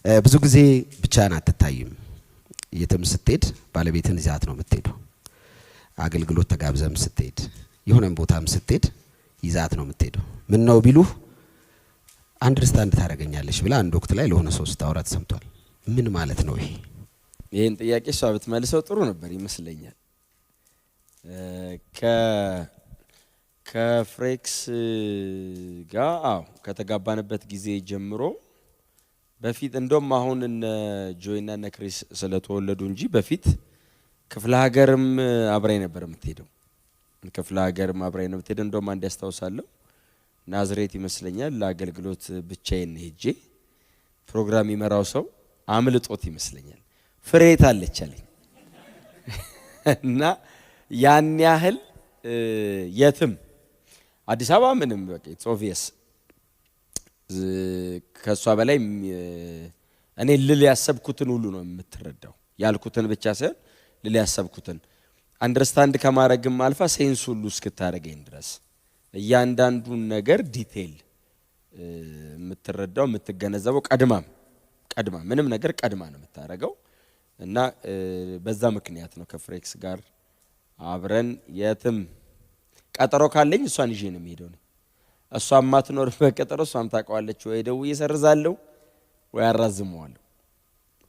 ብዙ ጊዜ ብቻህን አትታይም። የትም ስትሄድ ባለቤትን ይዛት ነው የምትሄደው። አገልግሎት ተጋብዘም ስትሄድ የሆነም ቦታም ስትሄድ ይዛት ነው የምትሄደው። ምን ነው ቢሉህ አንደርስታንድ ታደርገኛለሽ ብላ አንድ ወቅት ላይ ለሆነ ሰው ስታወራ ተሰምቷል። ምን ማለት ነው ይሄ? ይሄን ጥያቄ እሷ ብትመልሰው ጥሩ ነበር ይመስለኛል። ከፍሬክስ ጋር ከተጋባንበት ጊዜ ጀምሮ በፊት እንደውም አሁን እነ ጆይና እነ ክሪስ ስለተወለዱ እንጂ በፊት ክፍለ ሀገርም አብራይ ነበር የምትሄደው። ክፍለ ሀገርም አብራይ ነው የምትሄደው። እንደውም አንድ ያስታውሳለሁ ናዝሬት ይመስለኛል ለአገልግሎት ብቻዬን ሄጄ ፕሮግራም ይመራው ሰው አምልጦት ይመስለኛል ፍሬት አለች አለኝ እና ያን ያህል የትም አዲስ አበባ ምንም በቃ ኢትስ ኦብቪየስ ከሷ በላይ እኔ ልል ያሰብኩትን ሁሉ ነው የምትረዳው። ያልኩትን ብቻ ሳይሆን ልል ያሰብኩትን አንደርስታንድ ከማድረግም አልፋ ሴንስ ሁሉ እስክታደርገኝ ድረስ እያንዳንዱን ነገር ዲቴል የምትረዳው የምትገነዘበው ቀድማ ምንም ነገር ቀድማ ነው የምታደርገው እና በዛ ምክንያት ነው ከፍሬክስ ጋር አብረን የትም ቀጠሮ ካለኝ እሷን ይዤ ነው የምሄደው። እሷም ማትኖር በቀጠሮ እሷም ታውቀዋለች ወይ ደውዬ እሰርዛለሁ ወይ አራዝመዋለሁ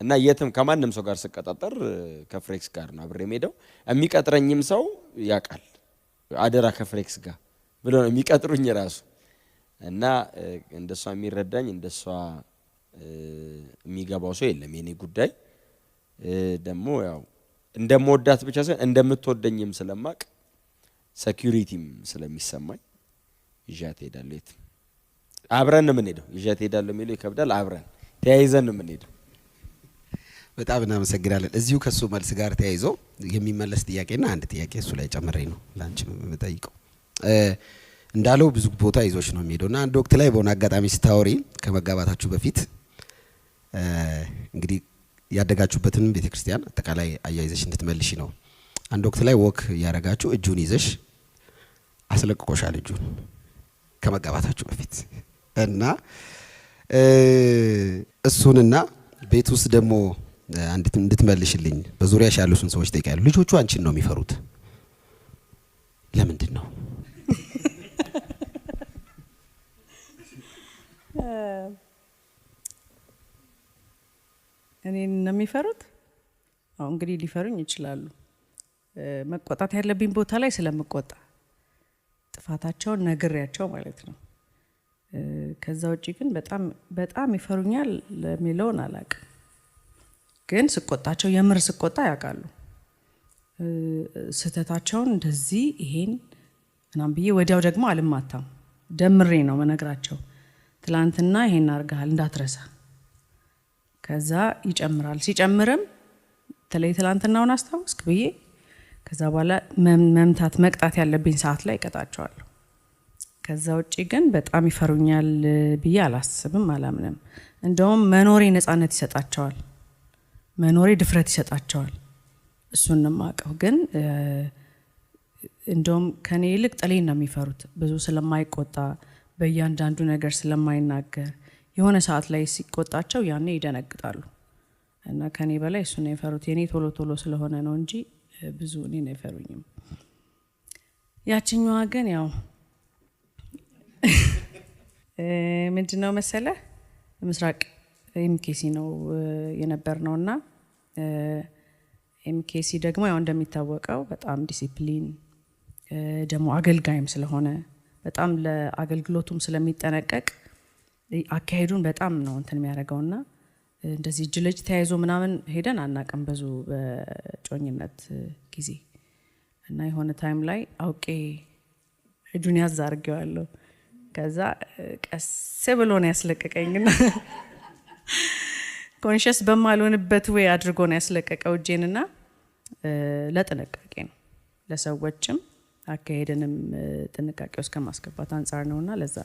እና የትም ከማንም ሰው ጋር ስቀጣጠር ከፍሬክስ ጋር ነው አብሬ የምሄደው። የሚቀጥረኝም ሰው ያውቃል አደራ ከፍሬክስ ጋር ብሎ ነው የሚቀጥሩኝ ራሱ እና እንደሷ የሚረዳኝ እንደሷ የሚገባው ሰው የለም። የኔ ጉዳይ ደግሞ ያው እንደምወዳት ብቻ ሳይሆን እንደምትወደኝም ስለማቅ ሴኩሪቲም ስለሚሰማኝ ይዣት ሄዳለሁ። የት አብረን ነው የምንሄደው። ይዣት ሄዳለሁ የሚለው ይከብዳል። አብረን ተያይዘን ነው የምንሄደው። በጣም እናመሰግናለን። እዚሁ ከሱ መልስ ጋር ተያይዞ የሚመለስ ጥያቄና አንድ ጥያቄ እሱ ላይ ጨምሬ ነው ላንቺ የምጠይቀው። እንዳለው ብዙ ቦታ ይዞሽ ነው የሚሄደውና አንድ ወቅት ላይ በሆነ አጋጣሚ ስታወሪ ከመጋባታችሁ በፊት እንግዲህ ያደጋችሁበትን ቤተክርስቲያን አጠቃላይ አያይዘሽ እንድትመልሺ ነው። አንድ ወቅት ላይ ወክ ያረጋችሁ እጁን ይዘሽ አስለቅቆሻል እጁን ከመጋባታችሁ በፊት እና እሱንና ቤት ውስጥ ደግሞ እንድትመልሽልኝ በዙሪያሽ ያሉትን ሰዎች ጠይቃለሁ። ልጆቹ አንቺን ነው የሚፈሩት። ለምንድን ነው? እኔን ነው የሚፈሩት? አሁን እንግዲህ ሊፈሩኝ ይችላሉ። መቆጣት ያለብኝ ቦታ ላይ ስለምቆጣ ጥፋታቸውን ነግሬያቸው ማለት ነው። ከዛ ውጪ ግን በጣም ይፈሩኛል ለሚለውን አላውቅም። ግን ስቆጣቸው የምር ስቆጣ ያውቃሉ። ስህተታቸውን እንደዚህ ይሄን ምናምን ብዬ ወዲያው ደግሞ አልማታም። ደምሬ ነው መነግራቸው። ትላንትና ይሄን አድርገሃል እንዳትረሳ። ከዛ ይጨምራል። ሲጨምርም ተለይ ትላንትናውን አስታውስክ ብዬ ከዛ በኋላ መምታት መቅጣት ያለብኝ ሰዓት ላይ እቀጣቸዋለሁ። ከዛ ውጪ ግን በጣም ይፈሩኛል ብዬ አላስብም፣ አላምንም። እንደውም መኖሬ ነፃነት ይሰጣቸዋል፣ መኖሬ ድፍረት ይሰጣቸዋል። እሱን ነው የማውቀው። ግን እንደውም ከኔ ይልቅ ጥሌን ነው የሚፈሩት። ብዙ ስለማይቆጣ በእያንዳንዱ ነገር ስለማይናገር የሆነ ሰዓት ላይ ሲቆጣቸው ያኔ ይደነግጣሉ እና ከኔ በላይ እሱ ነው የፈሩት። የኔ ቶሎ ቶሎ ስለሆነ ነው እንጂ ብዙ እኔ ነው የፈሩኝም። ያችኛዋ ግን ያው ምንድነው መሰለ ምስራቅ ኤምኬሲ ነው የነበርነውና ኤምኬሲ ደግሞ ያው እንደሚታወቀው በጣም ዲሲፕሊን ደግሞ አገልጋይም ስለሆነ በጣም ለአገልግሎቱም ስለሚጠነቀቅ አካሄዱን በጣም ነው እንትን የሚያደርገውና እንደዚህ እጅ ለእጅ ተያይዞ ምናምን ሄደን አናውቅም ብዙ በጮኝነት ጊዜ እና የሆነ ታይም ላይ አውቄ እጁን ያዝ አድርጌዋለሁ። ከዛ ቀስ ብሎ ነው ያስለቀቀኝና ኮንሽስ በማልሆንበት ወይ አድርጎ ነው ያስለቀቀው እጄንና ለጥንቃቄ ነው ለሰዎችም አካሄድንም ጥንቃቄ ውስጥ ከማስገባት አንፃር ነውና ለዛ